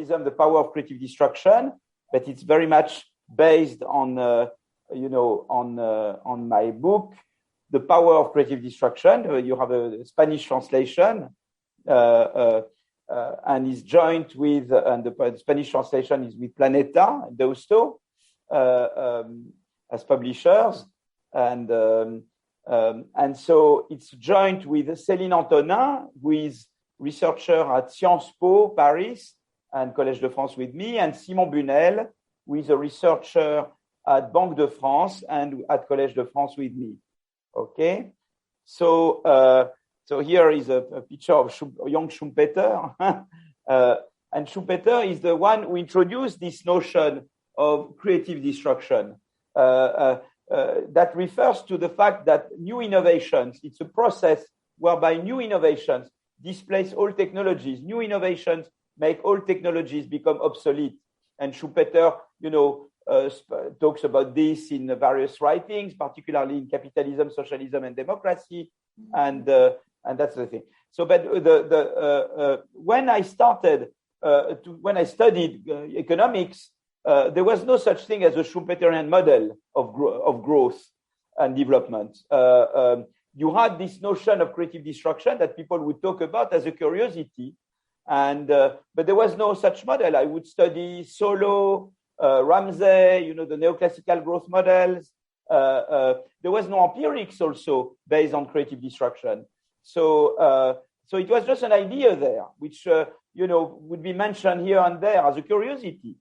capitalism, the power of creative destruction, but it's very much based on, on my book, The Power of Creative Destruction. You have a Spanish translation, and is joint with, and the Spanish translation is with Planeta and Deusto as publishers, and so it's joint with Céline Antonin, who is researcher at Sciences Po Paris and Collège de France with me, and Simon Bunel, who is a researcher at Banque de France and at Collège de France with me. Okay, so here is a picture of young Schumpeter, and Schumpeter is the one who introduced this notion of creative destruction. That refers to the fact that new innovations, it's a process whereby new innovations displace old technologies. New innovations make old technologies become obsolete. And Schumpeter, talks about this in various writings, particularly in Capitalism, Socialism, and Democracy, and that's the thing. So, but when I started, when I studied economics, there was no such thing as a Schumpeterian model of growth and development. You had this notion of creative destruction that people would talk about as a curiosity, and but there was no such model. I would study Solow, Ramsey, the neoclassical growth models. There was no empirics also based on creative destruction. So it was just an idea there, which would be mentioned here and there as a curiosity.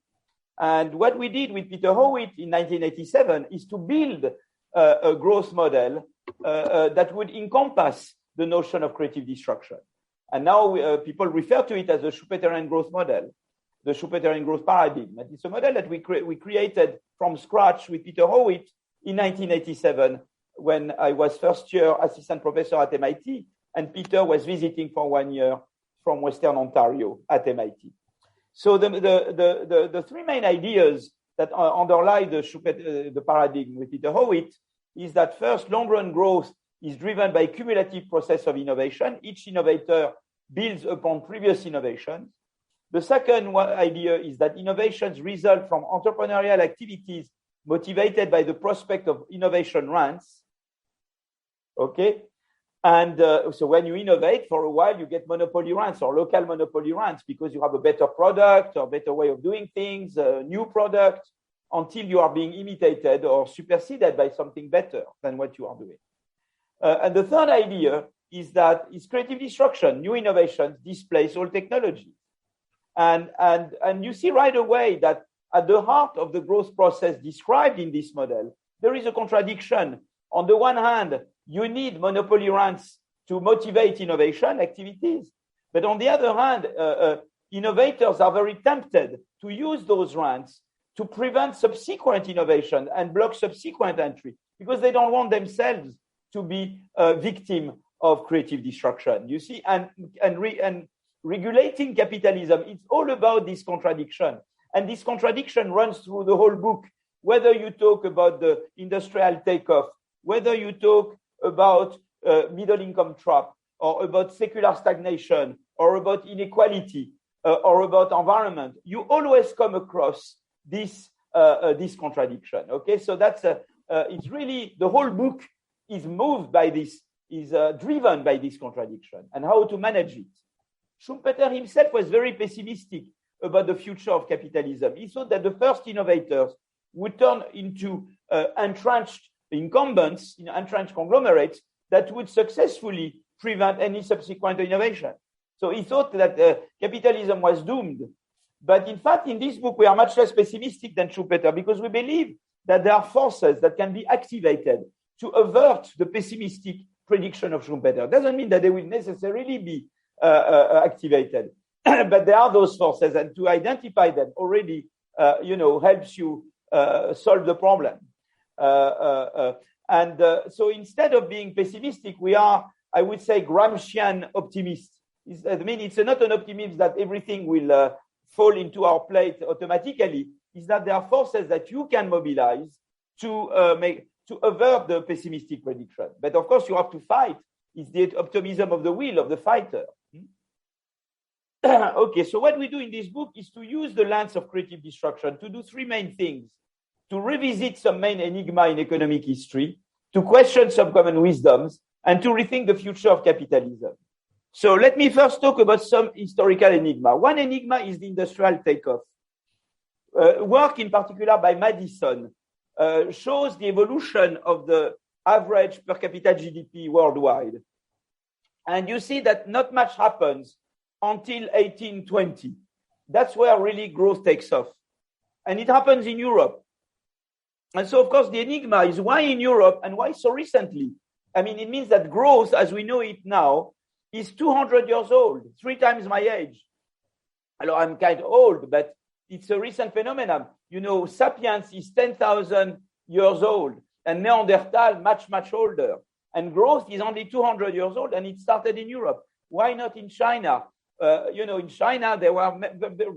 And what we did with Peter Howitt in 1987 is to build a growth model that would encompass the notion of creative destruction. And now people refer to it as the Schumpeterian growth model, the Schumpeterian growth paradigm. And it's a model that we created from scratch with Peter Howitt in 1987 when I was first year assistant professor at MIT, and Peter was visiting for 1 year from Western Ontario at MIT. So the three main ideas that underlie the paradigm with Peter Howitt is that first, long-run growth is driven by cumulative process of innovation. Each innovator builds upon previous innovations. The second idea is that innovations result from entrepreneurial activities motivated by the prospect of innovation rents. Okay? And so when you innovate for a while, you get monopoly rents or local monopoly rents because you have a better product or better way of doing things, a new product, until you are being imitated or superseded by something better than what you are doing. And the third idea is that it's creative destruction. New innovations displace old technologies. And you see right away that at the heart of the growth process described in this model, there is a contradiction. On the one hand, you need monopoly rents to motivate innovation activities. But on the other hand, innovators are very tempted to use those rents to prevent subsequent innovation and block subsequent entry because they don't want themselves to be a victim of creative destruction. You see, and regulating capitalism, it's all about this contradiction. And this contradiction runs through the whole book, whether you talk about the industrial takeoff, whether you talk about middle income trap, or about secular stagnation, or about inequality, or about environment, you always come across this contradiction. Okay, so that's it's really the whole book is moved by this, is driven by this contradiction and how to manage it. Schumpeter himself was very pessimistic about the future of capitalism. He thought that the first innovators would turn into entrenched incumbents, entrenched conglomerates that would successfully prevent any subsequent innovation. So he thought that capitalism was doomed. But in fact, in this book, we are much less pessimistic than Schumpeter because we believe that there are forces that can be activated to avert the pessimistic prediction of Schumpeter. It doesn't mean that they will necessarily be activated, but there are those forces, and to identify them already, helps you solve the problem. So instead of being pessimistic, we are, I would say, Gramscian optimists. I mean, it's not an optimism that everything will fall into our plate automatically. Is that there are forces that you can mobilize to avert the pessimistic prediction. But of course, you have to fight. It's the optimism of the will of the fighter. Okay, so what we do in this book is to use the lens of creative destruction to do three main things: to revisit some main enigma in economic history, to question some common wisdoms, and to rethink the future of capitalism. So let me first talk about some historical enigma. One enigma is the industrial takeoff. Work in particular by Madison shows the evolution of the average per capita GDP worldwide. And you see that not much happens until 1820. That's where really growth takes off. And it happens in Europe. And so, of course, the enigma is why in Europe and why so recently? I mean, it means that growth, as we know it now, is 200 years old, 3 times my age. Alors, I'm kind of old, but it's a recent phenomenon. You know, Sapiens is 10,000 years old, and Neanderthal much, much older. And growth is only 200 years old, and it started in Europe. Why not in China? You know, in China, there were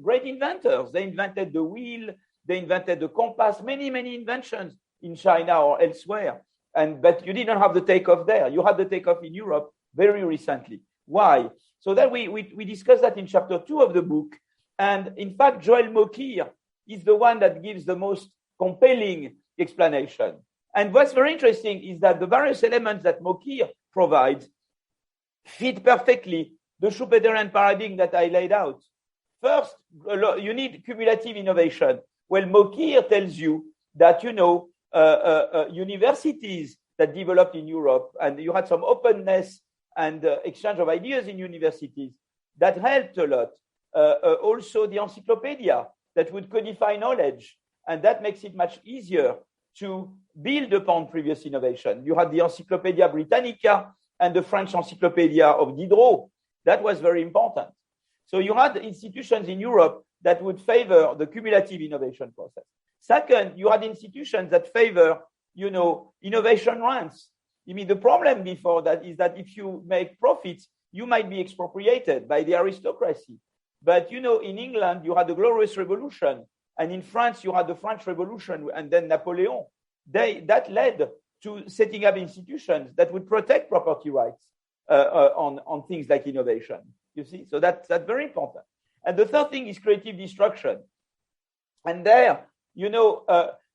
great inventors. They invented the wheel, they invented the compass, many, many inventions in China or elsewhere. But you didn't have the takeoff there. You had the takeoff in Europe very recently. Why? So that we discussed that in chapter 2 of the book. And in fact, Joel Mokyr is the one that gives the most compelling explanation. And what's very interesting is that the various elements that Mokyr provides fit perfectly the Schumpeterian paradigm that I laid out. First, you need cumulative innovation. Well, Mokyr tells you that, you know, universities that developed in Europe, and you had some openness and exchange of ideas in universities, that helped a lot. Also, the encyclopedia that would codify knowledge, and that makes it much easier to build upon previous innovation. You had the Encyclopedia Britannica and the French Encyclopedia of Diderot. That was very important. So you had institutions in Europe that would favor the cumulative innovation process. Second, you had institutions that favor, you know, innovation rents. I mean, the problem before that is that if you make profits, you might be expropriated by the aristocracy. But, you know, in England, you had the Glorious Revolution. And in France, you had the French Revolution and then Napoleon. That led to setting up institutions that would protect property rights on things like innovation. You see? So that's very important. And the third thing is creative destruction. And there, you know,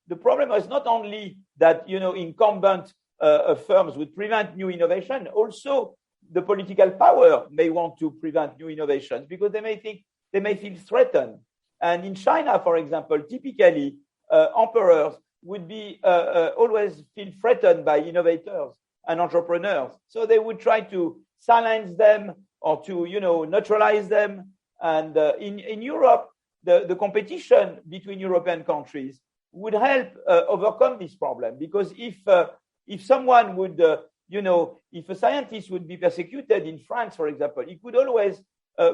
the problem is not only that, you know, incumbent firms would prevent new innovation, also the political power may want to prevent new innovations because they may feel threatened. And in China, for example, typically emperors would be always feel threatened by innovators and entrepreneurs. So they would try to silence them or to, you know, neutralize them. And in Europe, the competition between European countries would help overcome this problem. Because if someone would, you know, if a scientist would be persecuted in France, for example, he could always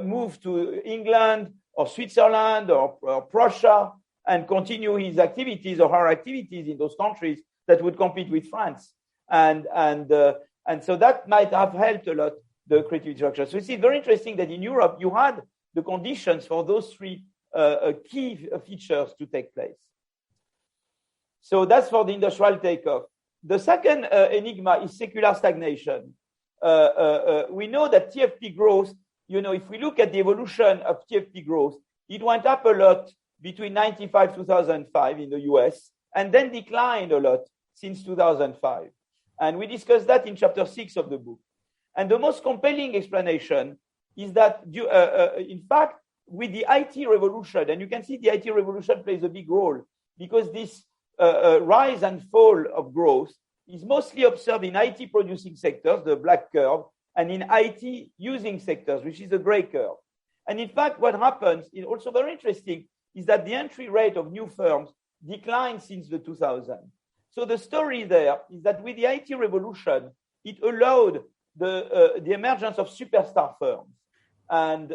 move to England or Switzerland or Prussia and continue his activities or her activities in those countries that would compete with France. And so that might have helped a lot the creative destruction. So it's very interesting that in Europe, you had the conditions for those three key features to take place. So that's for the industrial takeoff. The second enigma is secular stagnation. We know that TFP growth, you know, if we look at the evolution of TFP growth, it went up a lot between 1995 2005 in the US and then declined a lot since 2005. And we discussed that in chapter 6 of the book. And the most compelling explanation is that, in fact, with the IT revolution, and you can see the IT revolution plays a big role because this rise and fall of growth is mostly observed in IT producing sectors, the black curve, and in IT using sectors, which is the gray curve. And in fact, what happens is also very interesting is that the entry rate of new firms declined since the 2000s. So the story there is that with the IT revolution, it allowed the emergence of superstar firms. And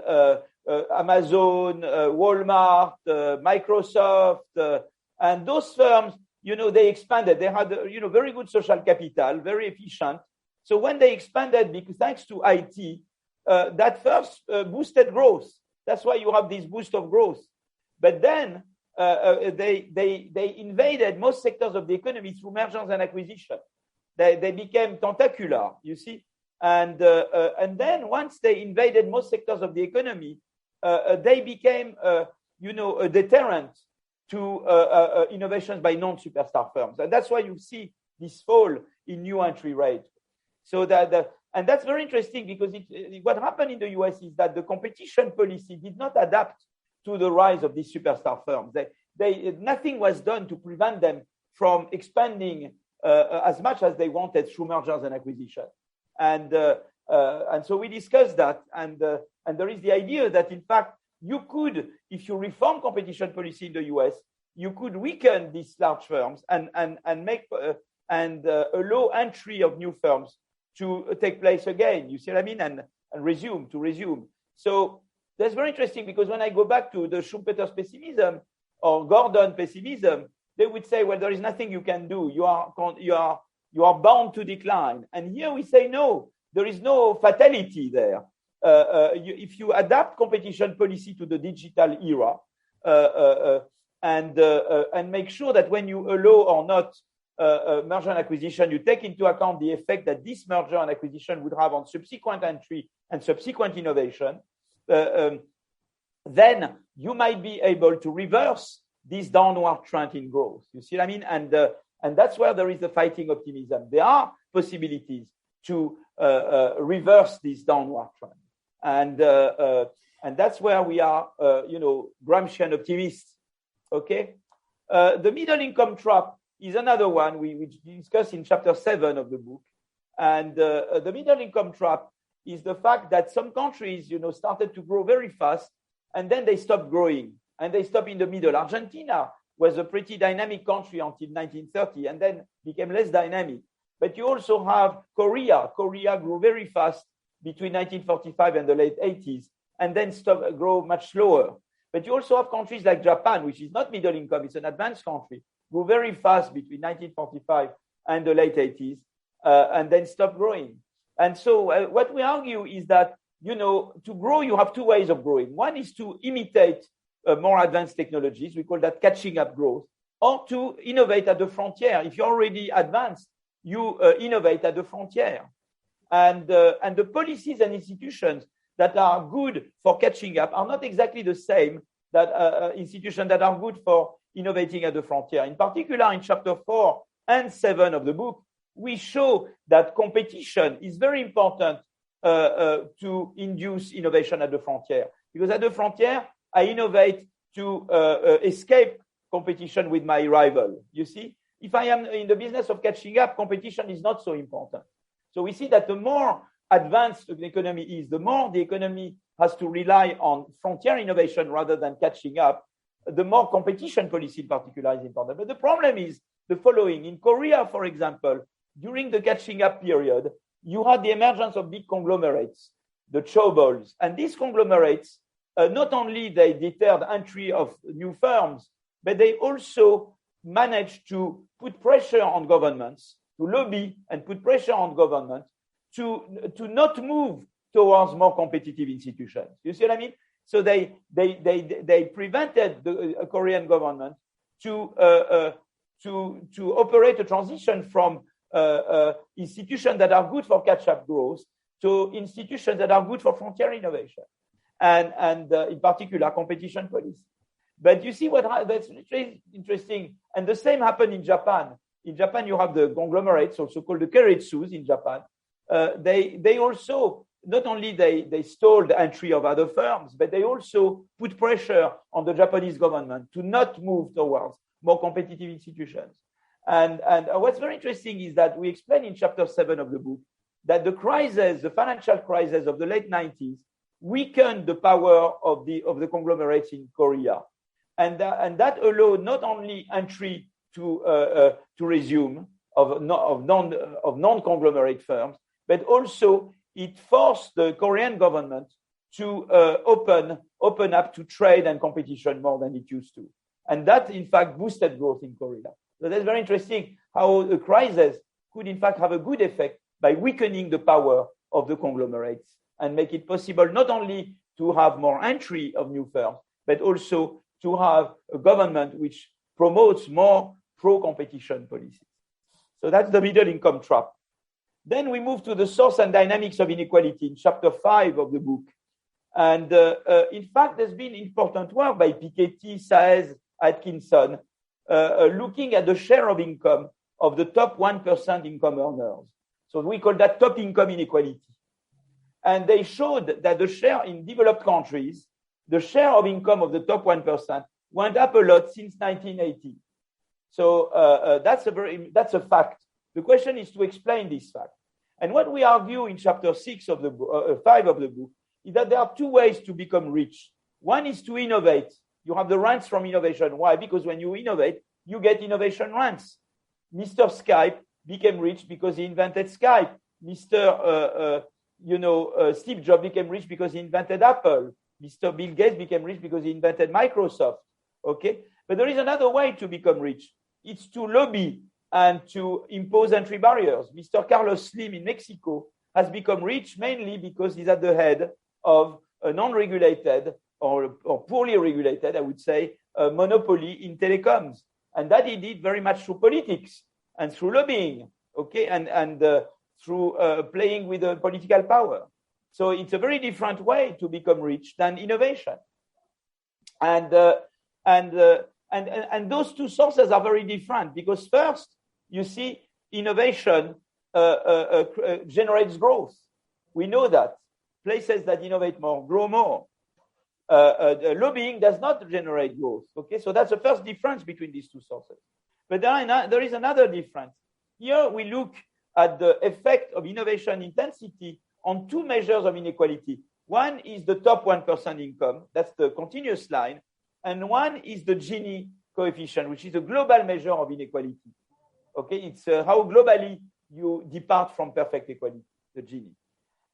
Amazon, Walmart, Microsoft, and those firms, you know, they expanded. They had, you know, very good social capital, very efficient. So when they expanded, because thanks to IT, that first boosted growth. That's why you have this boost of growth. But then they invaded most sectors of the economy through mergers and acquisition. They became tentacular, you see. And then once they invaded most sectors of the economy, they became, a deterrent to innovations by non-superstar firms. And that's why you see this fall in new entry rate. So and that's very interesting because what happened in the US is that the competition policy did not adapt to the rise of these superstar firms. Nothing was done to prevent them from expanding as much as they wanted through mergers and acquisition. And so we discussed that. And there is the idea that, in fact, you could, if you reform competition policy in the US, you could weaken these large firms and make allow entry of new firms to take place again. You see what I mean? And resume. So that's very interesting because when I go back to the Schumpeter's pessimism or Gordon pessimism, they would say, well, there is nothing you can do. You are bound to decline. And here we say, no, there is no fatality there. If you adapt competition policy to the digital era and make sure that when you allow or not merger and acquisition, you take into account the effect that this merger and acquisition would have on subsequent entry and subsequent innovation, then you might be able to reverse this downward trend in growth. You see what I mean? And that's where there is the fighting optimism. There are possibilities to reverse this downward trend. And that's where we are, Gramscian optimists. Okay? The middle income trap is another one we discuss in chapter 7 of the book. And the middle income trap is the fact that some countries, started to grow very fast, and then they stopped growing, and they stopped in the middle. Argentina was a pretty dynamic country until 1930, and then became less dynamic. But you also have Korea. Korea grew very fast between 1945 and the late 80s, and then grow much slower. But you also have countries like Japan, which is not middle income, it's an advanced country, grew very fast between 1945 and the late 80s, and then stopped growing. And so what we argue is that, to grow, you have two ways of growing. One is to imitate more advanced technologies. We call that catching up growth, or to innovate at the frontier. If you're already advanced, you innovate at the frontier. And the policies and institutions that are good for catching up are not exactly the same that institutions that are good for innovating at the frontier. In particular, in chapter 4 and 7 of the book, we show that competition is very important to induce innovation at the frontier. Because at the frontier, I innovate to escape competition with my rival. You see, if I am in the business of catching up, competition is not so important. So we see that the more advanced the economy is, the more the economy has to rely on frontier innovation rather than catching up, the more competition policy in particular is important. But the problem is the following. In Korea, for example, during the catching up period, you had the emergence of big conglomerates, the chaebols. And these conglomerates, not only they deterred entry of new firms, but they also managed to put pressure on governments, to lobby and put pressure on government to not move towards more competitive institutions. You see what I mean? So they prevented the Korean government to operate a transition from institutions that are good for catch-up growth to institutions that are good for frontier innovation, and in particular competition policy. But you see that's interesting, and the same happened in Japan. In Japan, you have the conglomerates, also called the keiretsus in Japan. They also not only they stalled the entry of other firms, but they also put pressure on the Japanese government to not move towards more competitive institutions. And what's very interesting is that we explain in chapter 7 of the book that the financial crisis of the late 90s weakened the power of the conglomerates in Korea. And that allowed not only entry to resume of non-conglomerate firms, but also it forced the Korean government to open up to trade and competition more than it used to. And that, in fact, boosted growth in Korea. So that's very interesting how a crisis could, in fact, have a good effect by weakening the power of the conglomerates and make it possible not only to have more entry of new firms, but also to have a government which promotes more pro-competition policies. So that's the middle income trap. Then we move to the source and dynamics of inequality in chapter 5 of the book. And in fact, there's been important work by Piketty, Saez, Atkinson, looking at the share of income of the top 1% income earners. So we call that top income inequality. And they showed that the share in developed countries, the share of income of the top 1% went up a lot since 1980. So that's a fact. The question is to explain this fact. And what we argue in chapter 6 of the book, 5 of the book, is that there are two ways to become rich. One is to innovate. You have the rents from innovation. Why? Because when you innovate, you get innovation rents. Mr. Skype became rich because he invented Skype. Steve Jobs became rich because he invented Apple. Mr. Bill Gates became rich because he invented Microsoft. Okay? But there is another way to become rich. It's to lobby and to impose entry barriers. Mr. Carlos Slim in Mexico has become rich mainly because he's at the head of a non-regulated or poorly regulated, I would say, monopoly in telecoms. And that he did very much through politics and through lobbying, okay, and through playing with the political power. So it's a very different way to become rich than innovation. And those two sources are very different because first, you see, innovation generates growth. We know that. Places that innovate more grow more. Lobbying does not generate growth. Okay, so that's the first difference between these two sources. But there is another difference. Here we look at the effect of innovation intensity on two measures of inequality. One is the top 1% income, that's the continuous line, and one is the Gini coefficient, which is a global measure of inequality. Okay, it's how globally you depart from perfect equality, the Gini.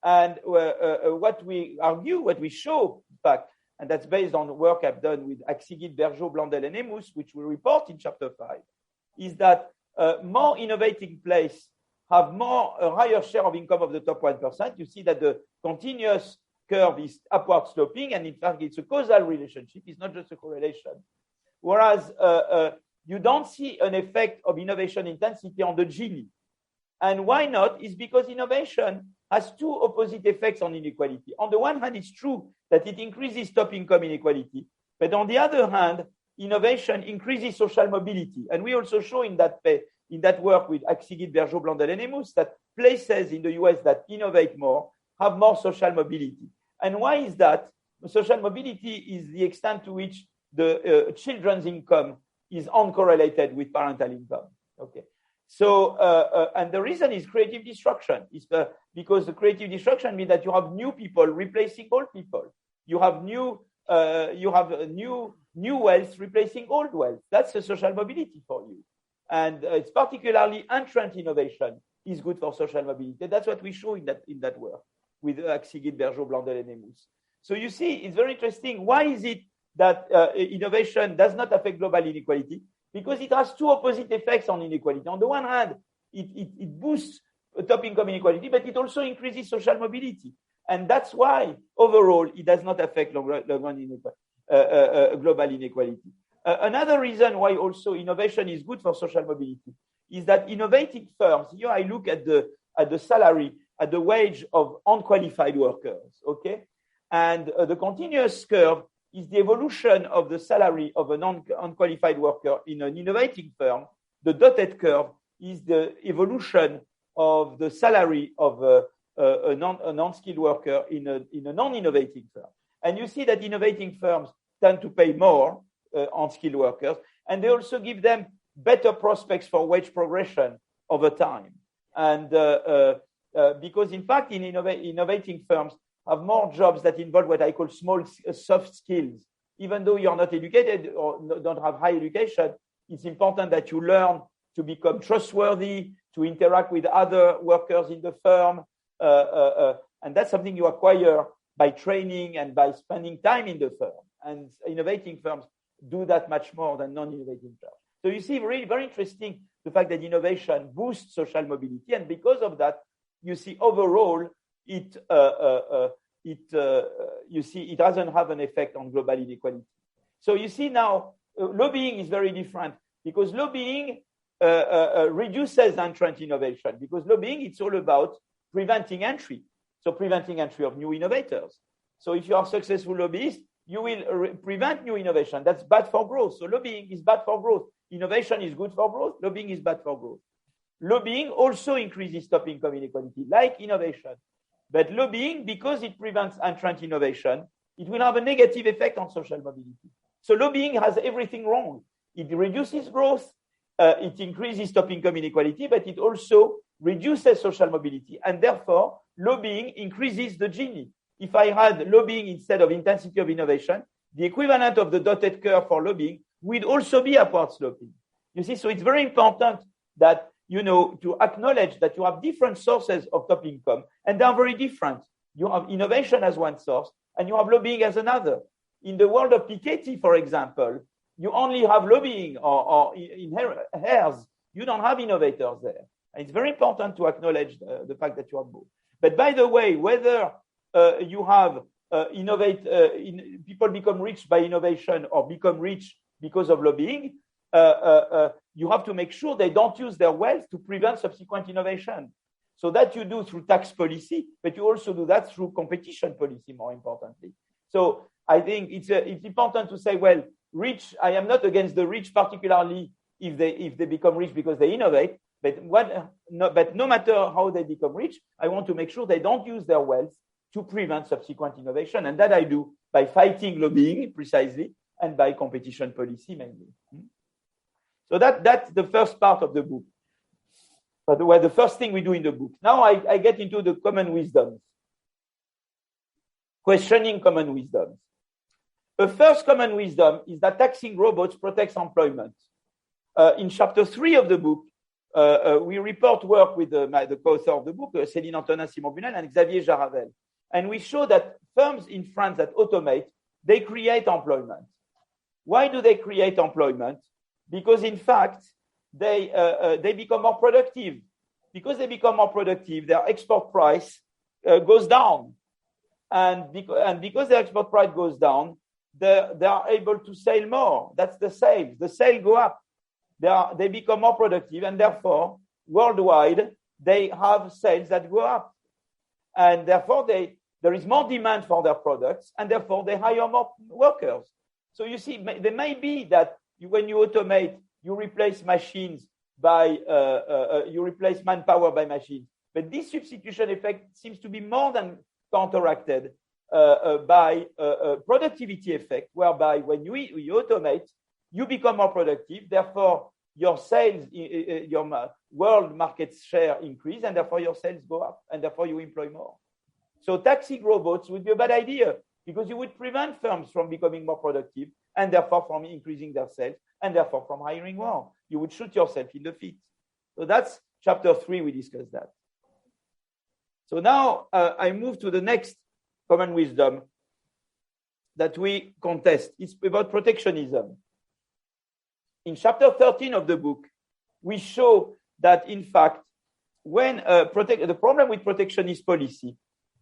And what we argue, what we show, in fact, and that's based on the work I've done with Axigit, Bergeau, Blandel, and Emus, which we report in chapter 5, is that more innovating places have a higher share of income of the top 1%. You see that the continuous curve is upward sloping, and in fact, it's a causal relationship. It's not just a correlation. Whereas you don't see an effect of innovation intensity on the Gini. And why not? It's because innovation has two opposite effects on inequality. On the one hand, it's true that it increases top income inequality. But on the other hand, innovation increases social mobility. And we also show in that work with Axigit, Bergeau, Blandel, and Emus that places in the US that innovate more have more social mobility. And why is that? Social mobility is the extent to which the children's income is uncorrelated with parental income. Okay. So, and the reason is creative destruction. It's because the creative destruction means that you have new people replacing old people. You have new wealth replacing old wealth. That's the social mobility for you. And it's particularly entrant innovation is good for social mobility. That's what we show in that work with Axigit, Bergeau, Blandel, and Emus. So you see, it's very interesting. Why is it that innovation does not affect global inequality? Because it has two opposite effects on inequality. On the one hand, it boosts top income inequality, but it also increases social mobility. And that's why, overall, it does not affect global inequality. Another reason why also innovation is good for social mobility is that innovating firms, here I look at the salary, at the wage of unqualified workers, okay? And the continuous curve is the evolution of the salary of an unqualified worker in an innovating firm. The dotted curve is the evolution of the salary of a non-skilled worker in a non-innovating firm. And you see that innovating firms tend to pay more on skilled workers, and they also give them better prospects for wage progression over time. And because, in fact, in innovating firms, have more jobs that involve what I call small soft skills. Even though you're not educated or don't have high education, it's important that you learn to become trustworthy, to interact with other workers in the firm. And that's something you acquire by training and by spending time in the firm. And innovating firms do that much more than non-innovating firms. So you see, really very interesting, the fact that innovation boosts social mobility. And because of that, you see overall, it doesn't have an effect on global inequality. So you see now, lobbying is very different because lobbying reduces entrant innovation because lobbying, it's all about preventing entry. So preventing entry of new innovators. So if you are successful lobbyist, you will prevent new innovation. That's bad for growth. So lobbying is bad for growth. Innovation is good for growth. Lobbying is bad for growth. Lobbying also increases top income inequality, like innovation. But lobbying, because it prevents entrant innovation, it will have a negative effect on social mobility. So lobbying has everything wrong. It reduces growth, it increases top income inequality, but it also reduces social mobility. And therefore, lobbying increases the Gini. If I had lobbying instead of intensity of innovation, the equivalent of the dotted curve for lobbying would also be upward sloping. You see, so it's very important that, to acknowledge that you have different sources of top income, and they are very different. You have innovation as one source, and you have lobbying as another. In the world of Piketty, for example, you only have lobbying or in hairs. You don't have innovators there. And it's very important to acknowledge the fact that you have both. But by the way, whether you have people become rich by innovation or become rich because of lobbying, you have to make sure they don't use their wealth to prevent subsequent innovation. So that you do through tax policy, but you also do that through competition policy, more importantly. So I think it's important to say, well, rich, I am not against the rich, particularly if they become rich because they innovate, but no matter how they become rich, I want to make sure they don't use their wealth to prevent subsequent innovation. And that I do by fighting lobbying precisely and by competition policy mainly. So that's the first part of the book. By the way, the first thing we do in the book. Now I get into the common wisdoms. Questioning common wisdoms. The first common wisdom is that taxing robots protects employment. In chapter 3 of the book, we report work with the co-author of the book, Céline Antonin, Simon Bunel, and Xavier Jaravel. And we show that firms in France that automate, they create employment. Why do they create employment? Because in fact, they become more productive. Because they become more productive, their export price goes down. And because their export price goes down, they are able to sell more. That's the sales. The sales go up. They become more productive, and therefore, worldwide, they have sales that go up. And therefore, there is more demand for their products, and therefore, they hire more workers. So you see, there may be that when you automate, you replace machines you replace manpower by machines. But this substitution effect seems to be more than counteracted by productivity effect, whereby when you automate, you become more productive. Therefore, your sales, your world market share increase, and therefore your sales go up, and therefore you employ more. So taxing robots would be a bad idea because you would prevent firms from becoming more productive, and therefore from increasing their sales, and therefore from hiring more. You would shoot yourself in the feet. So that's chapter 3. We discussed that. So now I move to the next common wisdom that we contest. It's about protectionism. In chapter 13 of the book, we show that, in fact, when the problem with protectionist policy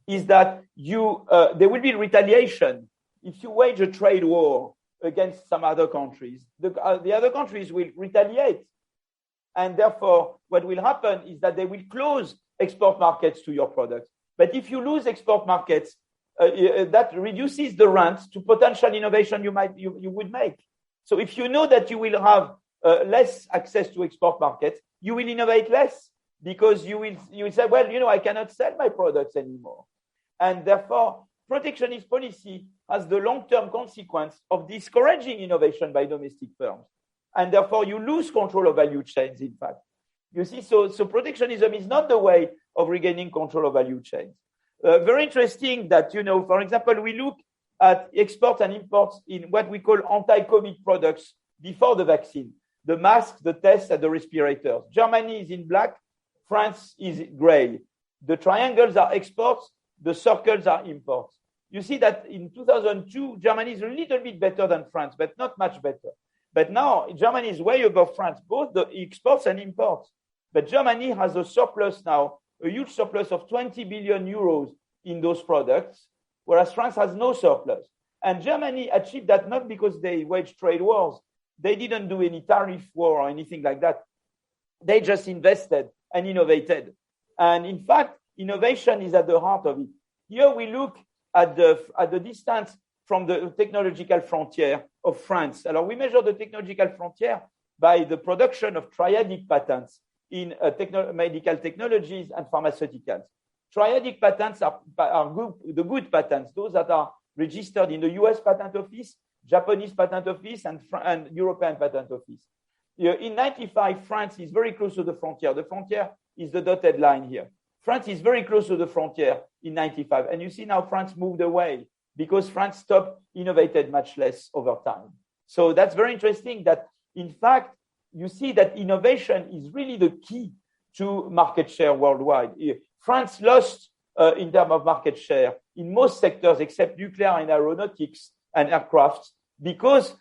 is that there will be retaliation. If you wage a trade war against some other countries, the other countries will retaliate. And therefore, what will happen is that they will close export markets to your products. But if you lose export markets, that reduces the rent to potential innovation you would make. So if you know that you will have less access to export markets, you will innovate less because you will say, well, I cannot sell my products anymore. And therefore, protectionist policy has the long-term consequence of discouraging innovation by domestic firms. And therefore, you lose control of value chains, in fact. You see, so protectionism is not the way of regaining control of value chains. Very interesting that, for example, we look at exports and imports in what we call anti-COVID products before the vaccine. The masks, the tests, and the respirators. Germany is in black, France is gray. The triangles are exports, the circles are imports. You see that in 2002, Germany is a little bit better than France, but not much better. But now, Germany is way above France, both the exports and imports. But Germany has a surplus now, a huge surplus of 20 billion euros in those products, whereas France has no surplus. And Germany achieved that not because they waged trade wars. They didn't do any tariff war or anything like that. They just invested and innovated. And in fact, innovation is at the heart of it. Here we look at the distance from the technological frontier of France. Alors, we measure the technological frontier by the production of triadic patents in medical technologies and pharmaceuticals. Triadic patents are the good patents, those that are registered in the US Patent Office, Japanese Patent Office, and European Patent Office. In 95, France is very close to the frontier. The frontier is the dotted line here. France is very close to the frontier in 95. And you see now France moved away because France stopped innovated much less over time. So that's very interesting that, in fact, you see that innovation is really the key to market share worldwide. France lost in terms of market share in most sectors except nuclear and aeronautics and aircraft because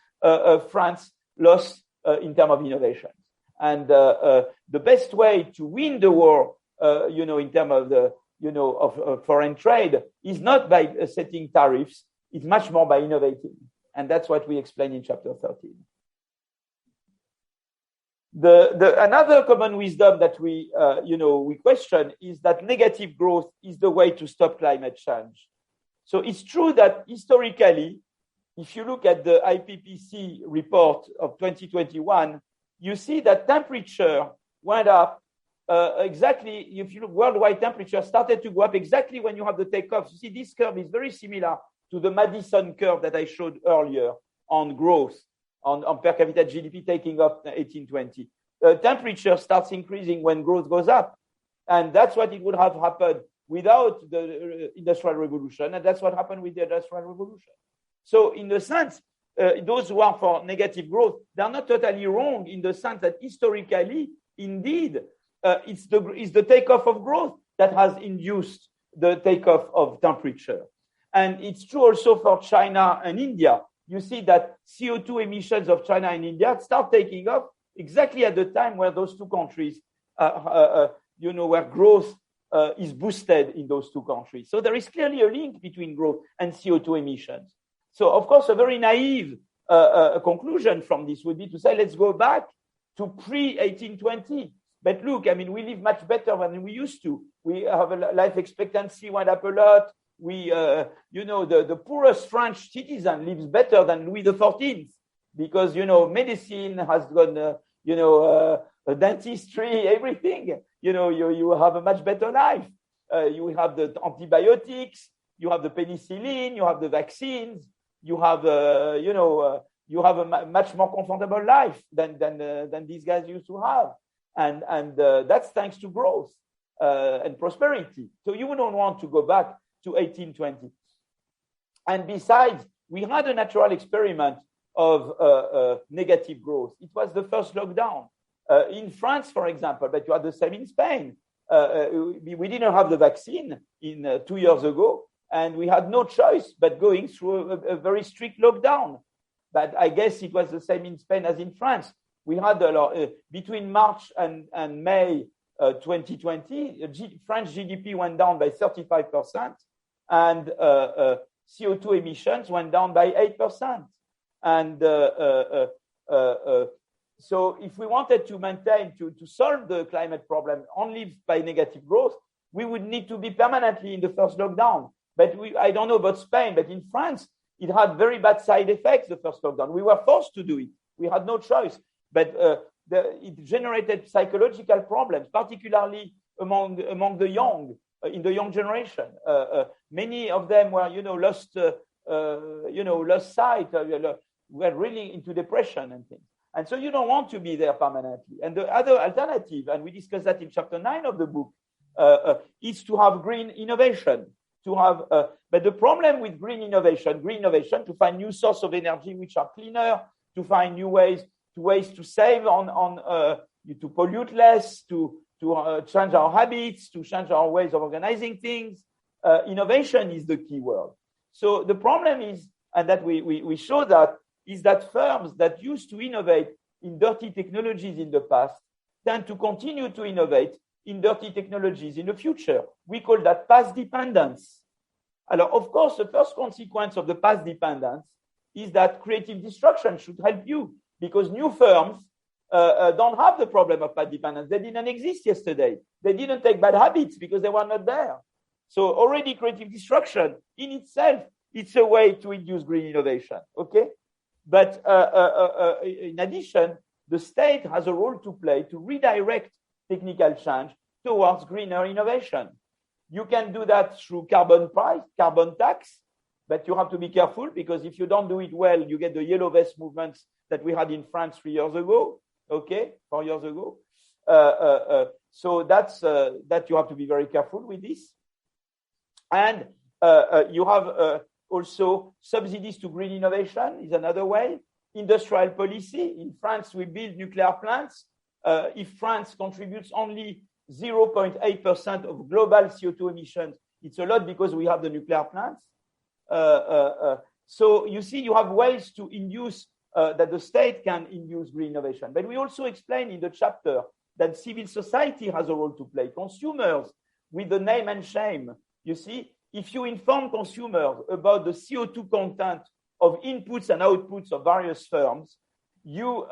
France lost in terms of innovation. And the best way to win the war, in terms of of foreign trade, is not by setting tariffs. It's much more by innovating, and that's what we explain in chapter 13. Another common wisdom that we question is that negative growth is the way to stop climate change. So it's true that historically, if you look at the IPCC report of 2021, you see that temperature went up exactly. If you look, worldwide temperature started to go up exactly when you have the takeoff. You see, this curve is very similar to the Madison curve that I showed earlier on growth, on per capita GDP taking off 1820. Temperature starts increasing when growth goes up. And that's what it would have happened without the Industrial Revolution. And that's what happened with the Industrial Revolution. So in the sense, those who are for negative growth, they're not totally wrong in the sense that historically, indeed, it's the takeoff of growth that has induced the takeoff of temperature. And it's true also for China and India. You see that CO2 emissions of China and India start taking off exactly at the time where those two countries, where growth is boosted in those two countries. So there is clearly a link between growth and CO2 emissions. So, of course, a very naive conclusion from this would be to say, let's go back to pre-1820. But look, I mean, we live much better than we used to. We have a life expectancy went up a lot. We, the poorest French citizen lives better than Louis XIV because, medicine has gone, dentistry, everything. You have a much better life. You have the antibiotics, you have the penicillin, you have the vaccines, you have, you have a much more comfortable life than these guys used to have. And that's thanks to growth and prosperity. So you don't want to go back to 1820. And besides, we had a natural experiment of negative growth. It was the first lockdown. In France, for example, but you had the same in Spain. We didn't have the vaccine 2 years ago, and we had no choice but going through a very strict lockdown. But I guess it was the same in Spain as in France. We had between March and May 2020, French GDP went down by 35%, and CO2 emissions went down by 8%. And so if we wanted to maintain, to solve the climate problem only by negative growth, we would need to be permanently in the first lockdown. But I don't know about Spain, but in France, it had very bad side effects, the first lockdown. We were forced to do it. We had no choice. But it generated psychological problems, particularly among the young, in the young generation. Many of them were, lost sight, were really into depression and things. And so you don't want to be there permanently. And the other alternative, and we discussed that in chapter 9 of the book, is to have green innovation. But the problem with green innovation, to find new sources of energy which are cleaner, to find new ways to save to pollute less, to change our habits, to change our ways of organizing things. Innovation is the key word. So the problem is, and that we show that, is that firms that used to innovate in dirty technologies in the past tend to continue to innovate in dirty technologies in the future. We call that past dependence. Alors, of course, the first consequence of the past dependence is that creative destruction should help you, because new firms don't have the problem of past dependence. They didn't exist yesterday. They didn't take bad habits because they were not there. So already creative destruction in itself, it's a way to induce green innovation, okay? But in addition, the state has a role to play to redirect technical change towards greener innovation. You can do that through carbon price, carbon tax, but you have to be careful because if you don't do it well, you get the yellow vest movements that we had in France 4 years ago, okay, 4 years ago. So that's that you have to be very careful with this. And you have also subsidies to green innovation is another way. Industrial policy. In France, we build nuclear plants. If France contributes only 0.8% of global CO2 emissions, it's a lot because we have the nuclear plants. So you see, you have ways to induce that the state can induce green innovation. But we also explain in the chapter that civil society has a role to play. Consumers, with the name and shame. You see, if you inform consumers about the CO2 content of inputs and outputs of various firms, you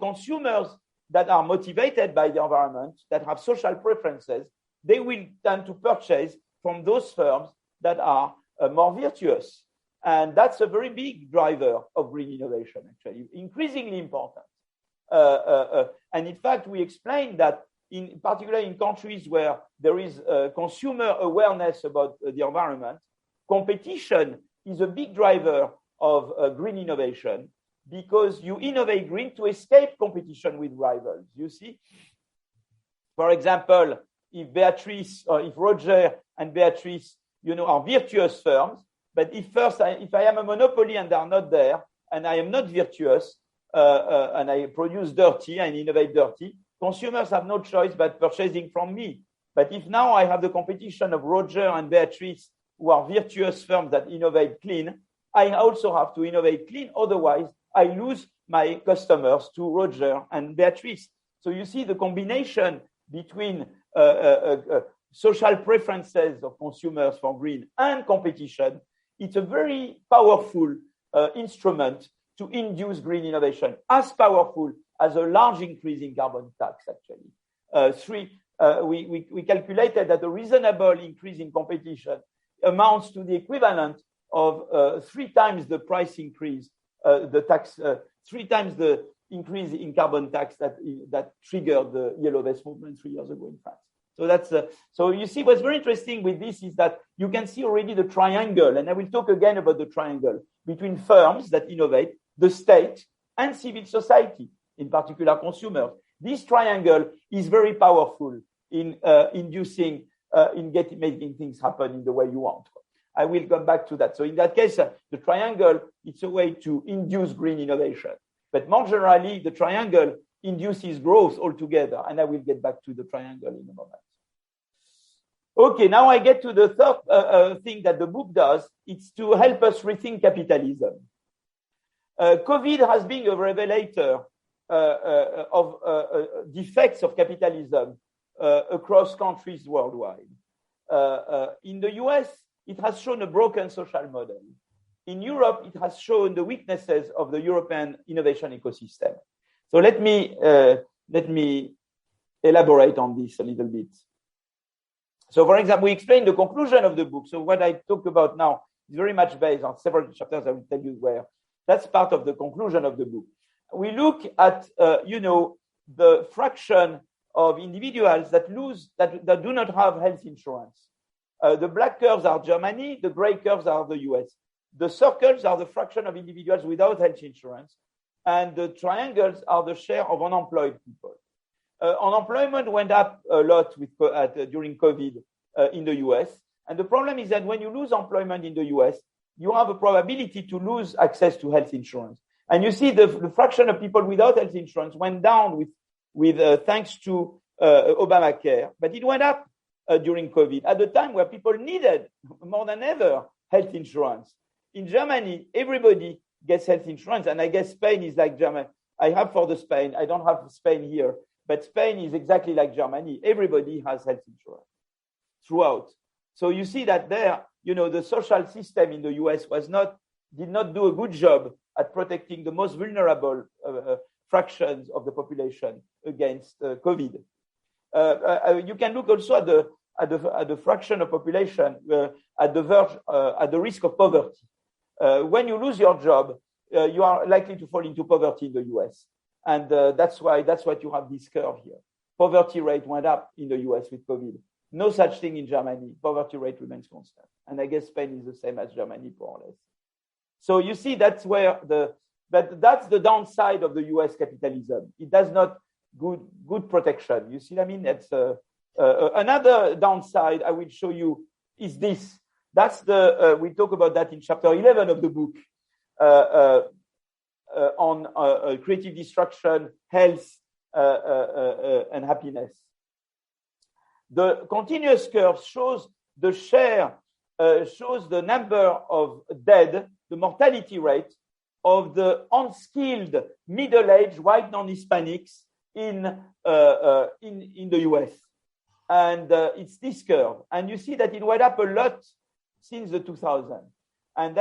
consumers that are motivated by the environment, that have social preferences, they will tend to purchase from those firms that are more virtuous. And that's a very big driver of green innovation, actually, increasingly important. And in fact, we explained that in particular in countries where there is consumer awareness about the environment, competition is a big driver of green innovation because you innovate green to escape competition with rivals. You see, for example, if Beatrice or if Roger and Beatrice, are virtuous firms, but if I am a monopoly and they are not there, and I am not virtuous, and I produce dirty and innovate dirty, consumers have no choice but purchasing from me. But if now I have the competition of Roger and Beatrice, who are virtuous firms that innovate clean, I also have to innovate clean. Otherwise, I lose my customers to Roger and Beatrice. So you see the combination between social preferences of consumers for green and competition. It's a very powerful instrument to induce green innovation, as powerful as a large increase in carbon tax, actually. We calculated that a reasonable increase in competition amounts to the equivalent of 3 times the price increase, the tax, 3 times the increase in carbon tax that triggered the yellow vest movement 3 years ago in France. So that's so you see what's very interesting with this is that you can see already the triangle, and I will talk again about the triangle between firms that innovate, the state, and civil society, in particular consumers. This triangle is very powerful in inducing, making things happen in the way you want. I will come back to that. So in that case, the triangle, it's a way to induce green innovation. But more generally, the triangle induces growth altogether. And I will get back to the triangle in a moment. Okay, now I get to the third thing that the book does. It's to help us rethink capitalism. COVID has been a revelator of defects of capitalism across countries worldwide. In the US, it has shown a broken social model. In Europe, it has shown the weaknesses of the European innovation ecosystem. So let me elaborate on this a little bit. So, for example, we explain the conclusion of the book. So what I talk about now is very much based on several chapters. I will tell you where. That's part of the conclusion of the book. We look at, the fraction of individuals that do not have health insurance. The black curves are Germany. The gray curves are the US. The circles are the fraction of individuals without health insurance. And the triangles are the share of unemployed people. Unemployment went up a lot during COVID in the US. And the problem is that when you lose employment in the US, you have a probability to lose access to health insurance. And you see the fraction of people without health insurance went down with thanks to Obamacare, but it went up during COVID at the time where people needed more than ever health insurance. In Germany, everybody gets health insurance, and I guess Spain is like Germany. I have for the Spain. I don't have Spain here, but Spain is exactly like Germany. Everybody has health insurance throughout. So you see that there, the social system in the US did not do a good job at protecting the most vulnerable fractions of the population against COVID. You can look also at at the fraction of population at the risk of poverty. When you lose your job, you are likely to fall into poverty in the US. And that's what you have this curve here. Poverty rate went up in the US with COVID. No such thing in Germany. Poverty rate remains constant. And I guess Spain is the same as Germany, more or less. So you see, that's the downside of the US capitalism. It does not good protection. You see what I mean? It's another downside I will show you is this. That's we talk about that in chapter 11 of the book on creative destruction, health, and happiness. The continuous curve shows the share, shows the number of dead, the mortality rate of the unskilled, middle-aged, white non-Hispanics in the US. And it's this curve. And you see that it went up a lot since the 2000. And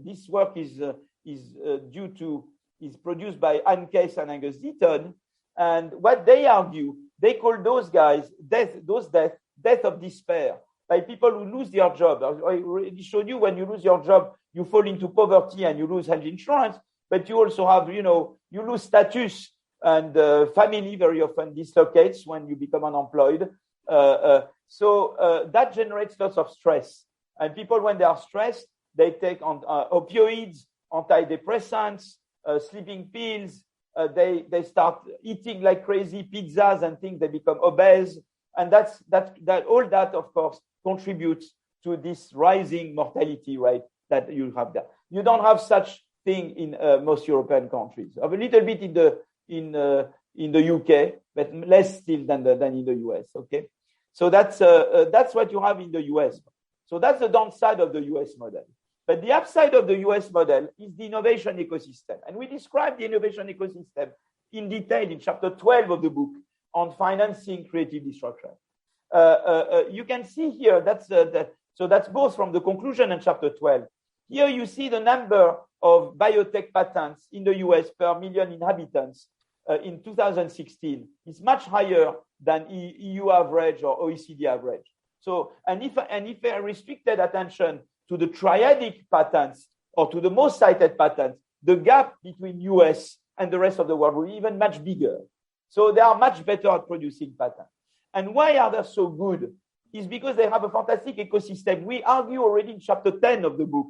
this work is produced by Anne Case and Angus Deaton. And what they argue, they call those guys death of despair, by people who lose their job. I already showed you when you lose your job, you fall into poverty and you lose health insurance, but you also have, you lose status, and family very often dislocates when you become unemployed. So that generates lots of stress. And people, when they are stressed, they take on opioids, antidepressants, sleeping pills. They start eating like crazy pizzas and think they become obese. And that all that, of course, contributes to this rising mortality rate that you have there. You don't have such thing in most European countries. A little bit in the UK, but less still than in the US. Okay, so that's what you have in the US. So that's the downside of the US model. But the upside of the US model is the innovation ecosystem, and we describe the innovation ecosystem in detail in chapter 12 of the book on financing creative destruction. You can see here so that's both from the conclusion and chapter 12. Here you see the number of biotech patents in the US per million inhabitants in 2016 is much higher than EU average or OECD average. So, and if I restricted attention to the triadic patents or to the most cited patents, the gap between US and the rest of the world will be even much bigger. So they are much better at producing patents. And why are they so good? Is because they have a fantastic ecosystem. We argue already in chapter 10 of the book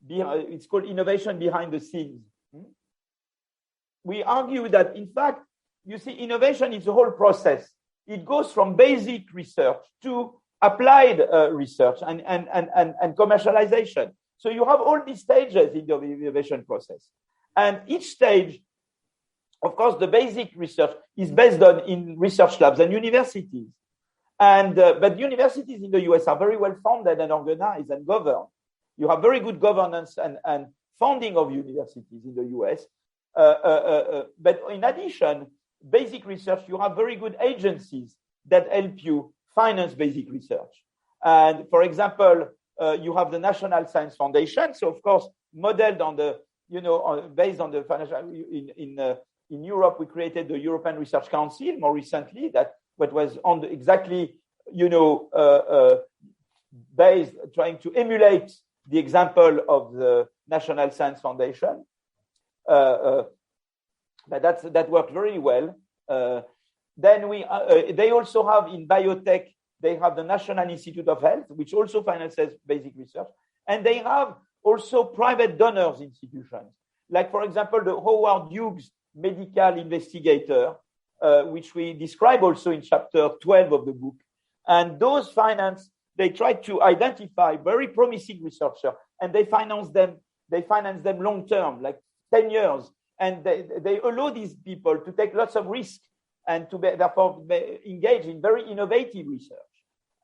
it's called innovation behind the scenes. We argue that, in fact, you see, innovation is a whole process. It goes from basic research to applied research and commercialization. So you have all these stages in the innovation process. And each stage, of course, the basic research is based on in research labs and universities. And but universities in the US are very well funded and organized and governed. You have very good governance and funding of universities in the US. But in addition, basic research, you have very good agencies that help you finance basic research. And for example, you have the National Science Foundation. So of course, modeled on the, based on the financial, in Europe, we created the European Research Council more recently, that what was on the exactly, based, trying to emulate the example of the National Science Foundation. But that worked very well. Then they also have in biotech, they have the National Institute of Health, which also finances basic research. And they have also private donors institutions. Like, for example, the Howard Hughes Medical Investigator, which we describe also in chapter 12 of the book. And those they try to identify very promising researchers, and they finance them long term, like 10 years. And they allow these people to take lots of risk and to therefore engage in very innovative research.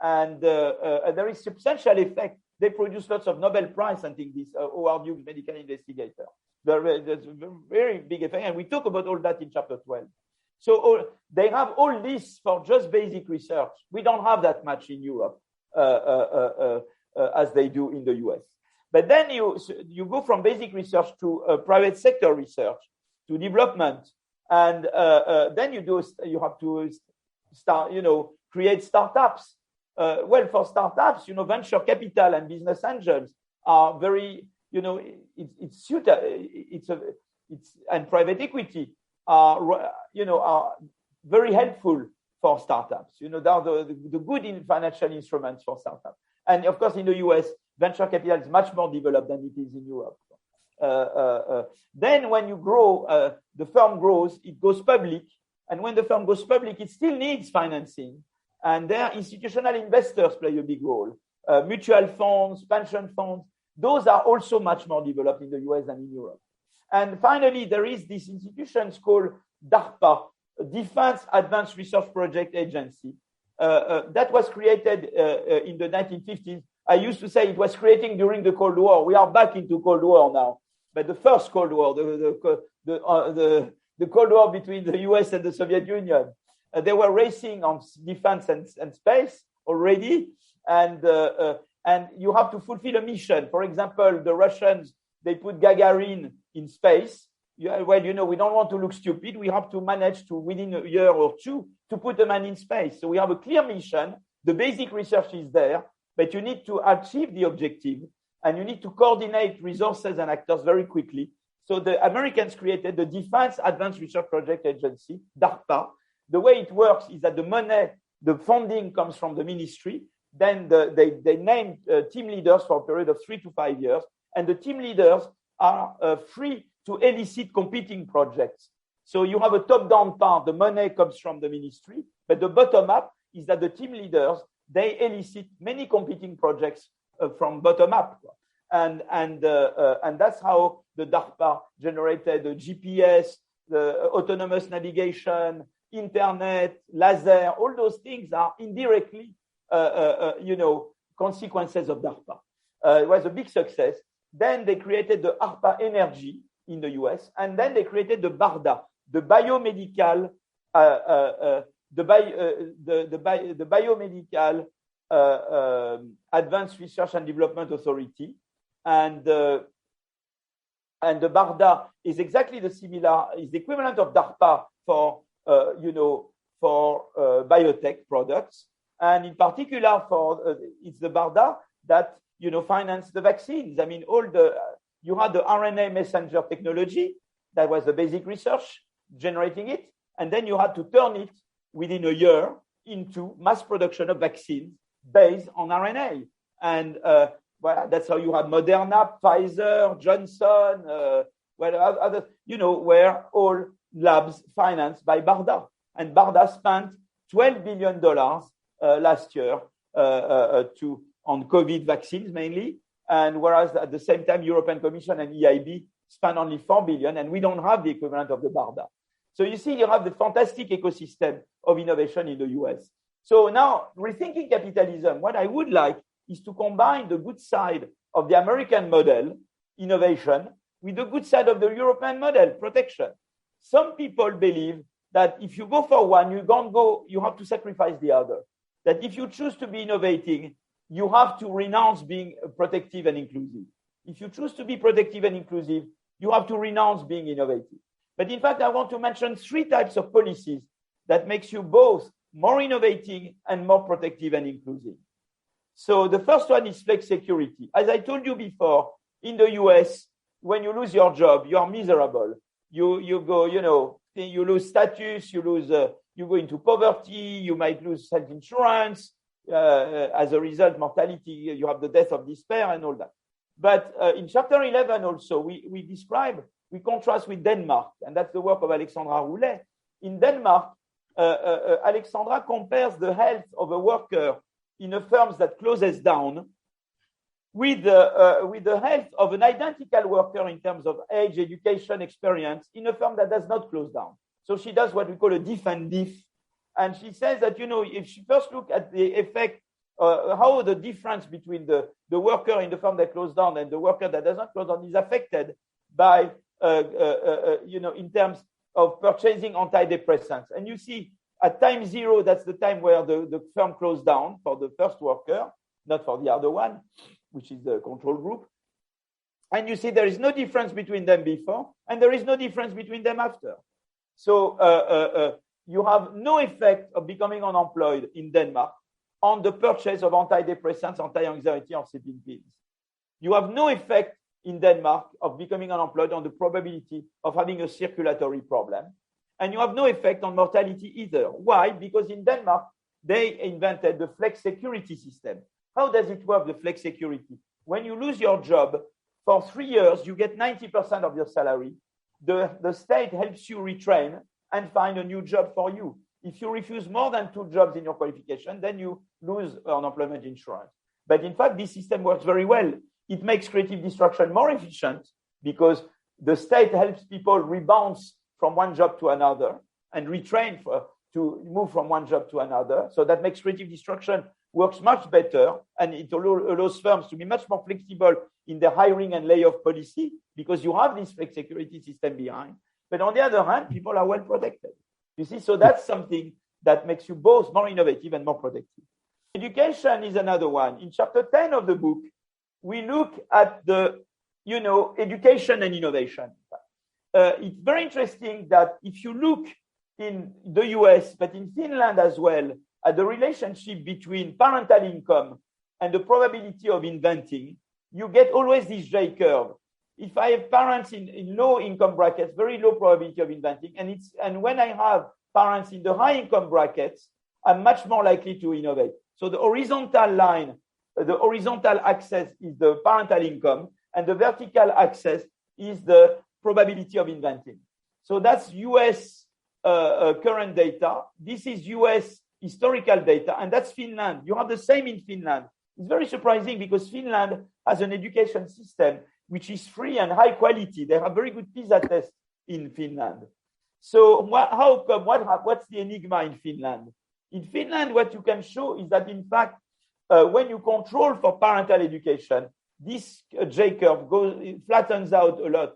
And there is substantial effect. They produce lots of Nobel Prize, I think, this Howard Hughes Medical Investigator. There's a very big effect. And we talk about all that in chapter 12. So they have all this for just basic research. We don't have that much in Europe as they do in the US. But then you go from basic research to private sector research, to development, And then you have to start, create startups. Well, for startups, venture capital and business angels are very, and private equity are very helpful for startups. They are the good financial instruments for startups. And of course, in the US, venture capital is much more developed than it is in Europe. Then when you grow, the firm grows, it goes public. And when the firm goes public, it still needs financing. And there, institutional investors play a big role. Mutual funds, pension funds, those are also much more developed in the US than in Europe. And finally, there is this institution called DARPA, Defense Advanced Research Project Agency, that was created in the 1950s. I used to say it was created during the Cold War. We are back into Cold War now. But the first Cold War, the Cold War between the US and the Soviet Union, they were racing on defense and space already. And you have to fulfill a mission. For example, the Russians, they put Gagarin in space. Well, we don't want to look stupid. We have to manage to, within a year or two, to put a man in space. So we have a clear mission. The basic research is there, but you need to achieve the objective, and you need to coordinate resources and actors very quickly. So the Americans created the Defense Advanced Research Project Agency, DARPA. The way it works is that the money, the funding comes from the ministry. Then they name team leaders for a period of 3 to 5 years, and the team leaders are free to elicit competing projects. So you have a top-down part, the money comes from the ministry, but the bottom-up is that the team leaders, they elicit many competing projects from bottom-up. And that's how the DARPA generated the GPS, the autonomous navigation, internet, laser, all those things are indirectly, consequences of DARPA. It was a big success. Then they created the ARPA Energy in the US, and then they created the BARDA, the biomedical, the biomedical Advanced Research and Development Authority, and the BARDA is exactly is the equivalent of DARPA for biotech products, and in particular it's the BARDA that finance the vaccines. I mean, you had the RNA messenger technology, that was the basic research generating it, and then you had to turn it within a year into mass production of vaccines based on RNA. And that's how you had Moderna, Pfizer, Johnson, others, were all labs financed by BARDA. And BARDA spent $12 billion last year on COVID vaccines mainly. And whereas at the same time, European Commission and EIB spend only $4 billion, and we don't have the equivalent of the BARDA. So you see, you have the fantastic ecosystem of innovation in the US. So now, rethinking capitalism, what I would like is to combine the good side of the American model, innovation, with the good side of the European model, protection. Some people believe that if you go for one, you have to sacrifice the other. That if you choose to be innovating, you have to renounce being protective and inclusive. If you choose to be protective and inclusive, you have to renounce being innovative. But in fact, I want to mention 3 types of policies that makes you both more innovating and more protective and inclusive. So the first one is flex security. As I told you before, in the US, when you lose your job, you are miserable. You go, you lose status, you go into poverty, you might lose self-insurance. As a result, mortality, you have the death of despair and all that. But in chapter 11 also, we contrast with Denmark, and that's the work of Alexandra Roulet. In Denmark, Alexandra compares the health of a worker in a firm that closes down with the health of an identical worker in terms of age, education, experience in a firm that does not close down. So she does what we call a diff and diff. And she says that, if she first look at the effect, how the difference between the worker in the firm that closed down and the worker that does not close down is affected by, in terms of purchasing antidepressants. And you see at time 0, that's the time where the firm closed down for the first worker, not for the other one, which is the control group. And you see there is no difference between them before, and there is no difference between them after. So you have no effect of becoming unemployed in Denmark on the purchase of antidepressants, anti-anxiety, or sleeping pills. You have no effect in Denmark of becoming unemployed on the probability of having a circulatory problem. And you have no effect on mortality either. Why? Because in Denmark, they invented the flex security system. How does it work, the flex security? When you lose your job, for 3 years, you get 90% of your salary. The state helps you retrain and find a new job for you. If you refuse more than 2 jobs in your qualification, then you lose unemployment insurance. But in fact, this system works very well. It makes creative destruction more efficient because the state helps people rebound from one job to another and retrain to move from one job to another. So that makes creative destruction works much better, and it allows firms to be much more flexible in their hiring and layoff policy because you have this flex security system behind. But on the other hand, people are well protected. You see, so that's something that makes you both more innovative and more productive. Education is another one. In chapter 10 of the book, we look at the, education and innovation. It's very interesting that if you look in the US, but in Finland as well, at the relationship between parental income and the probability of inventing, you get always this J curve. If I have parents in low income brackets, very low probability of inventing, and when I have parents in the high income brackets, I'm much more likely to innovate. So the horizontal line, the horizontal axis is the parental income, and the vertical axis is the probability of inventing. So that's US current data. This is US historical data, and that's Finland. You have the same in Finland. It's very surprising because Finland has an education system which is free and high quality. They have very good PISA tests in Finland. So what's the enigma in Finland? In Finland, what you can show is that, in fact, when you control for parental education, this J curve flattens out a lot.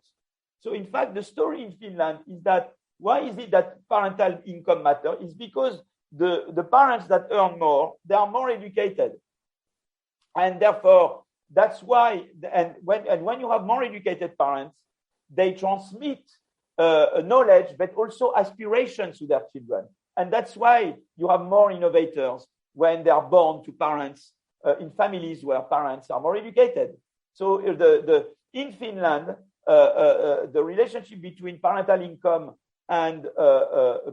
So, in fact, the story in Finland is that why is it that parental income matters? It's because the parents that earn more, they are more educated. And therefore, that's why, and when you have more educated parents, they transmit knowledge, but also aspirations to their children. And that's why you have more innovators when they are born to parents in families where parents are more educated. So in Finland, the relationship between parental income and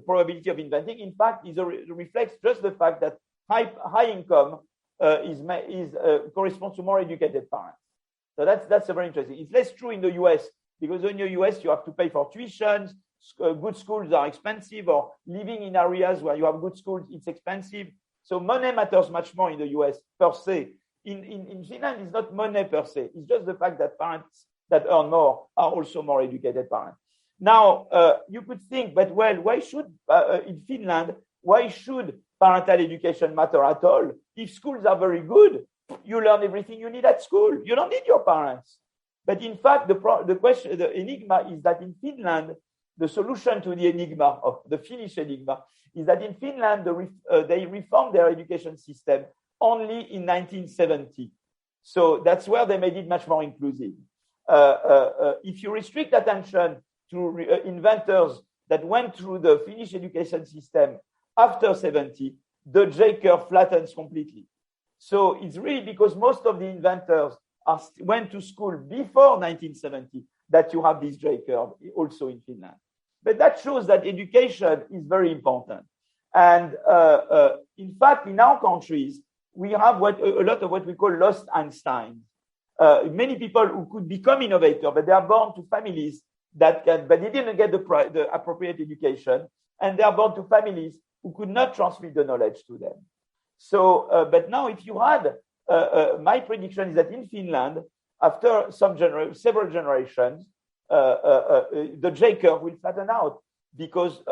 probability of inventing, in fact, reflects just the fact that high income corresponds to more educated parents. So that's very interesting. It's less true in the US because in the US you have to pay for tuitions. Good schools are expensive, or living in areas where you have good schools, it's expensive. So money matters much more in the US per se. In Finland, it's not money per se. It's just the fact that parents that earn more are also more educated parents. Now, you could think, but why should, in Finland, why should parental education matter at all? If schools are very good, you learn everything you need at school. You don't need your parents. But in fact, the enigma is that in Finland, the solution to the enigma of the Finnish enigma is that in Finland, they reformed their education system only in 1970. So that's where they made it much more inclusive. If you restrict attention to inventors that went through the Finnish education system after 70, the J curve flattens completely. So it's really because most of the inventors went to school before 1970 that you have this J curve also in Finland. But that shows that education is very important. And in fact, in our countries, we have a lot of what we call lost Einstein. Many people who could become innovators, but they are born to families but they didn't get the appropriate education, and they are born to families who could not transmit the knowledge to them. So, but now if you had, my prediction is that in Finland, after several generations, the J curve will flatten out because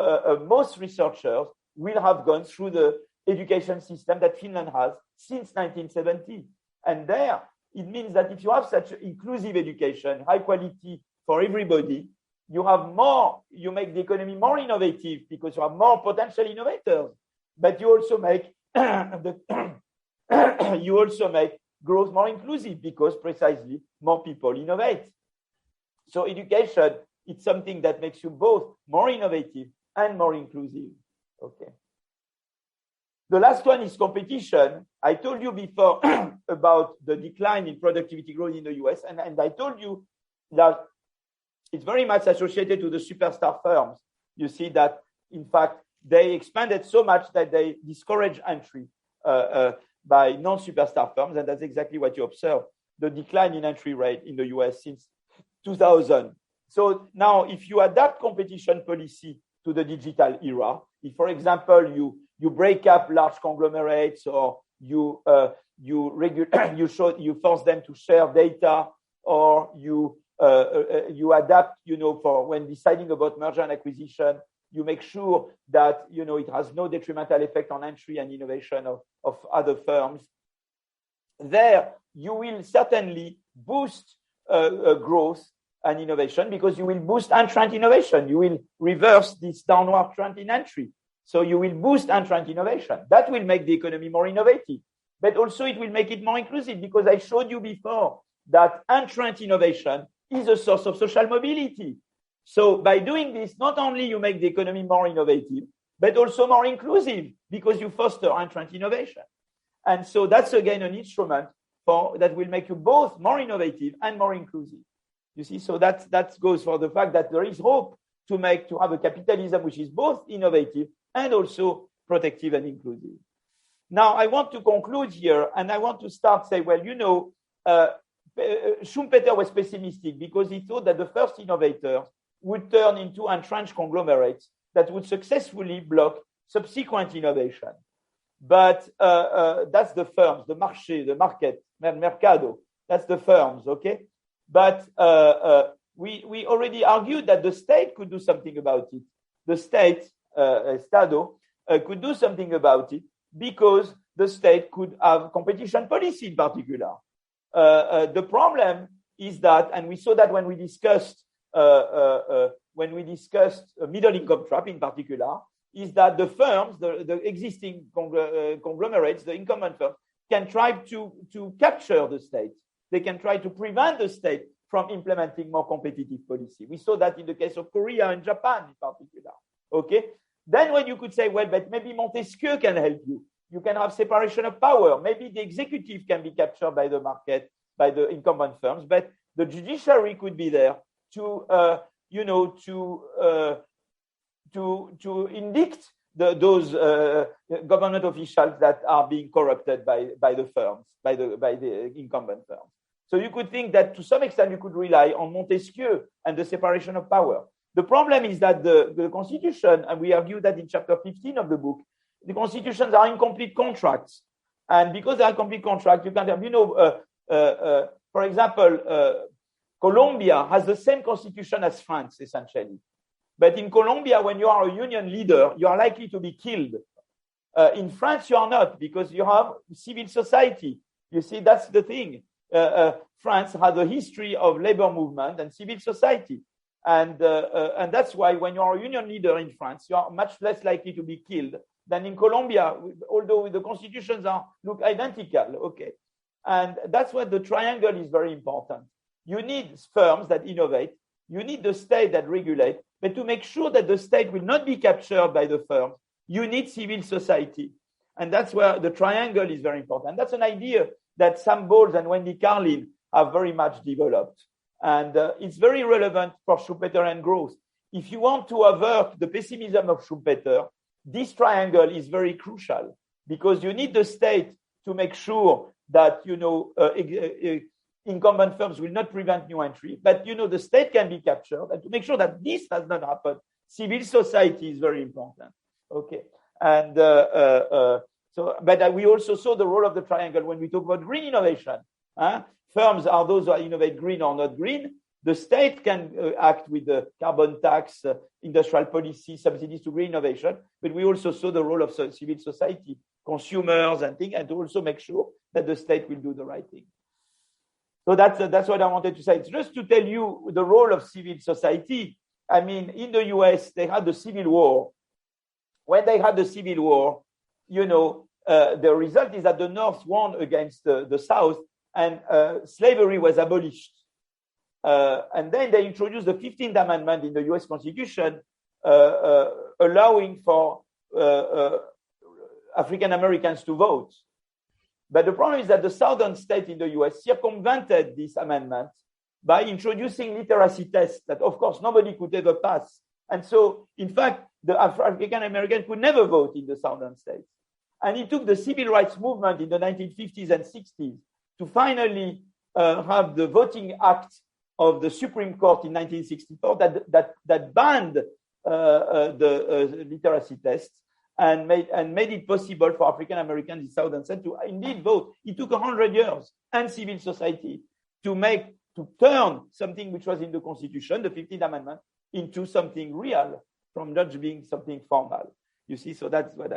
most researchers will have gone through the education system that Finland has since 1970. And there, it means that if you have such inclusive education, high quality for everybody, you make the economy more innovative because you have more potential innovators, but you also make growth more inclusive because precisely more people innovate. So education, it's something that makes you both more innovative and more inclusive. Okay. The last one is competition. I told you before about the decline in productivity growth in the US, and I told you that it's very much associated to the superstar firms. You see that, in fact, they expanded so much that they discourage entry by non-superstar firms, and that's exactly what you observe, the decline in entry rate in the US since 2000. So now, if you adapt competition policy to the digital era, if, for example, you break up large conglomerates, or you force them to share data, or you adapt, for when deciding about merger and acquisition, you make sure that, it has no detrimental effect on entry and innovation of other firms. There, you will certainly boost growth and innovation, because you will boost entrant innovation. You will reverse this downward trend in entry. So you will boost entrant innovation. That will make the economy more innovative. But also it will make it more inclusive, because I showed you before that entrant innovation is a source of social mobility. So by doing this, not only you make the economy more innovative, but also more inclusive, because you foster entrant innovation. And so that's again an instrument that will make you both more innovative and more inclusive. You see, so that goes for the fact that there is hope to have a capitalism which is both innovative and also protective and inclusive. Now, I want to conclude here, and I want to start say, well, Schumpeter was pessimistic because he thought that the first innovators would turn into entrenched conglomerates that would successfully block subsequent innovation. But that's the firms, the marché, the market, mercado. That's the firms, okay? But we already argued that the state could do something about it. The state, Estado, could do something about it because the state could have competition policy in particular. The problem is that, and we saw that when we discussed middle income trap in particular, is that the firms, the existing conglomerates, the incumbent firms, can try to capture the state. They can try to prevent the state from implementing more competitive policy. We saw that in the case of Korea and Japan in particular. Okay? Then when you could say, well, but maybe Montesquieu can help you. You can have separation of power. Maybe the executive can be captured by the market, by the incumbent firms, but the judiciary could be there to indict those government officials that are being corrupted by the firms, by the incumbent firms. So you could think that to some extent you could rely on Montesquieu and the separation of power. The problem is that the Constitution, and we argue that in chapter 15 of the book, the constitutions are incomplete contracts. And because they are incomplete contracts, you can't have, for example, Colombia has the same constitution as France, essentially. But in Colombia, when you are a union leader, you are likely to be killed. In France, you are not, because you have civil society. You see, that's the thing. France has a history of labor movement and civil society. And that's why when you are a union leader in France, you are much less likely to be killed than in Colombia, although the constitutions look identical. Okay. And that's why the triangle is very important. You need firms that innovate. You need the state that regulates. But to make sure that the state will not be captured by the firms, you need civil society. And that's where the triangle is very important. That's an idea that Sam Bowles and Wendy Carlin have very much developed. And it's very relevant for Schumpeterian growth. If you want to avert the pessimism of Schumpeter, this triangle is very crucial, because you need the state to make sure that, incumbent firms will not prevent new entry, but, the state can be captured. And to make sure that this does not happen, civil society is very important. Okay. And but we also saw the role of the triangle when we talk about green innovation. Firms are those who innovate green or not green. The state can act with the carbon tax, industrial policy, subsidies to green innovation. But we also saw the role of civil society, consumers and things, and to also make sure that the state will do the right thing. So that's what I wanted to say. It's just to tell you the role of civil society. I mean, in the US, they had the Civil War. When they had the Civil War, the result is that the North won against the South, and slavery was abolished. And then they introduced the 15th Amendment in the US Constitution, allowing for African Americans to vote. But the problem is that the southern states in the US circumvented this amendment by introducing literacy tests that, of course, nobody could ever pass. And so, in fact, the African American could never vote in the southern states. And it took the civil rights movement in the 1950s and 60s to finally have the Voting Act of the Supreme Court in 1964 that banned the literacy tests and made it possible for African Americans in southern states to indeed vote. It took 100 years and civil society to turn something which was in the Constitution, the 15th Amendment, into something real, from not being something formal. You see, so that's what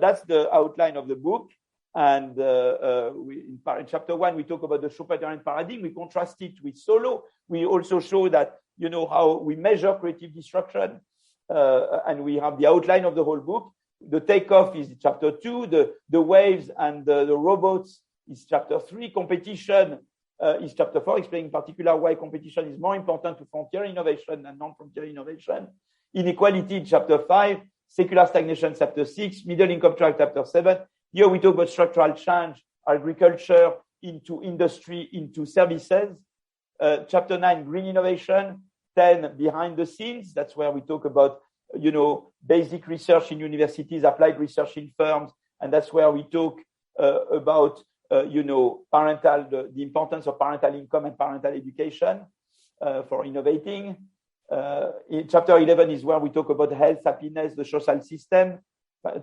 that's the outline of the book. And in chapter 1, we talk about the Schumpeterian paradigm. We contrast it with Solow. We also show that, how we measure creative destruction. And we have the outline of the whole book. The takeoff is chapter 2. The waves and the robots is chapter 3. Competition is chapter 4, explaining in particular why competition is more important to frontier innovation than non-frontier innovation. Inequality, chapter 5. Secular stagnation, chapter 6. Middle income track, chapter 7. Here we talk about structural change, agriculture into industry, into services. Chapter 9, green innovation. 10, behind the scenes. That's where we talk about, basic research in universities, applied research in firms. And that's where we talk about, the importance of parental income and parental education for innovating. In chapter 11 is where we talk about health, happiness, the social system.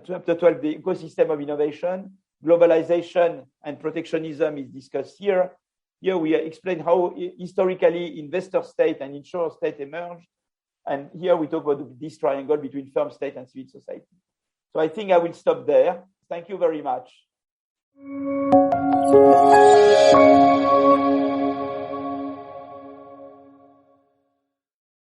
Chapter 12, the ecosystem of innovation. Globalization and protectionism is discussed here. Here we explain how historically investor state and insurer state emerged. And here we talk about this triangle between firm state and civil society. So I think I will stop there. Thank you very much.